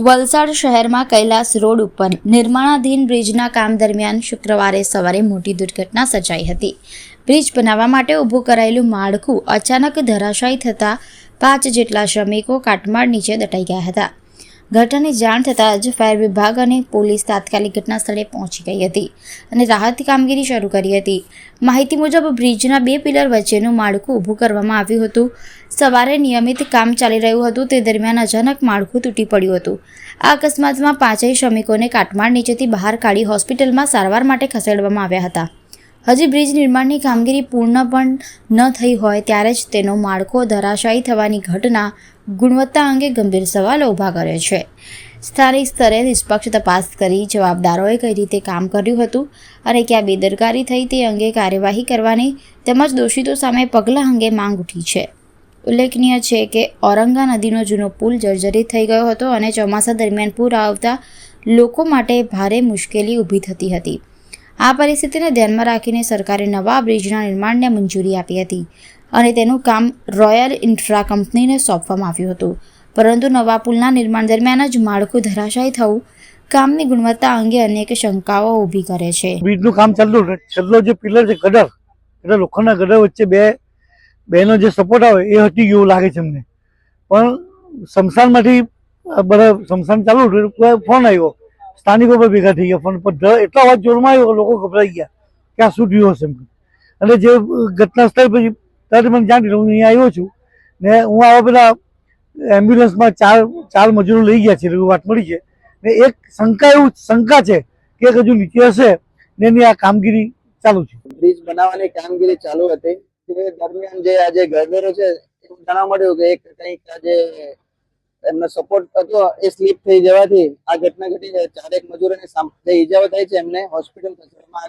વલસાડ શહેરમાં કૈલાસ રોડ ઉપર નિર્માણાધીન બ્રિજના કામ દરમિયાન શુક્રવારે સવારે મોટી દુર્ઘટના સર્જાઈ હતી। બ્રિજ બનાવવા માટે ઊભું કરાયેલું માળખું અચાનક ધરાશાયી થતાં 5 જેટલા શ્રમિકો કાટમાળ નીચે દટાઈ ગયા હતા। ઘટનાની જાણ થતાં જ ફાયર વિભાગ અને પોલીસ તાત્કાલિક ઘટના સ્થળે પહોંચી ગઈ હતી અને રાહત કામગીરી શરૂ કરી હતી। માહિતી મુજબ બ્રિજના 2 પિલર વચ્ચેનું માળખું ઊભું કરવામાં આવ્યું હતું। સવારે નિયમિત કામ ચાલી રહ્યું હતું તે દરમિયાન અચાનક માળખું તૂટી પડ્યું હતું। આ અકસ્માતમાં 5 શ્રમિકોને કાટમાળ નીચેથી બહાર કાઢી હોસ્પિટલમાં સારવાર માટે ખસેડવામાં આવ્યા હતા। હજી બ્રિજ નિર્માણની કામગીરી પૂર્ણ પણ ન થઈ હોય ત્યારે જ તેનો માળખો ધરાશાયી થવાની ઘટના ગુણવત્તા અંગે ગંભીર સવાલો ઊભા કરે છે। સ્થાનિક સ્તરે નિષ્પક્ષ તપાસ કરી જવાબદારોએ કઈ રીતે કામ કર્યું હતું અને ક્યાં બેદરકારી થઈ તે અંગે કાર્યવાહી કરવાની તેમજ દોષિતો સામે પગલાં અંગે માંગ ઉઠી છે। ઉલ્લેખનીય છે કે ઔરંગા નદીનો જૂનો પુલ જર્જરિત થઈ ગયો હતો અને ચોમાસા દરમિયાન પૂર આવતા લોકો માટે ભારે મુશ્કેલી ઊભી થતી હતી। આ પરિસ્થિતિને ધ્યાનમાં રાખીને સરકારે નવા બ્રિજના નિર્માણને મંજૂરી આપી હતી અને તેનું કામ રોયલ ઇન્ફ્રા કંપનીને સોંપવામાં આવ્યું હતું, પરંતુ નવા પુલના નિર્માણ દરમિયાન જ માળખું ધરાશાયી થવું કામની ગુણવત્તા અંગે અનેક શંકાઓ ઊભી કરે છે। બ્રિજનું કામ ચાલતું છેલ્લો જે પિલર છે ગટર, એટલે લોખંડના ગટર વચ્ચે બેનો જે સપોર્ટ આવે એ હટી ગયો લાગે છે અમને। પણ સ્મશાનમાંથી બધા સ્મશાન ચાલુ હતું, ફોન આવ્યો, સ્થાનિકો પર ભેગા થઈ ગયા ફોન પર, એટલો અવાજ જોરમાં આવ્યો લોકો ગભરાઈ ગયા કે આ શું થયું હશે। અને જે ઘટના સ્થળ પછી તરત મને જાણ હું અહીંયા આવ્યો છું ને હું આવા પેલા એમ્બ્યુલન્સમાં ચાર મજૂરો લઈ ગયા છે એવી વાત મળી છે ને એક શંકા છે કે હજુ નીચે હશે ને એની આ કામગીરી ચાલુ છે। બ્રિજ બનાવવાની કામગીરી ચાલુ હતી તે દરમિયાન જે આજે ગરબેરો છે એવું જાણવા મળ્યું કે એક કંઈક આજે એમનો સપોર્ટ હતો એ સ્લીપ થઈ જવાથી આ ઘટના ઘટી છે। 4 મજૂરોને જે ઈજાઓ થઈ છે એમને હોસ્પિટલ ખસેડવામાં આવ્યા।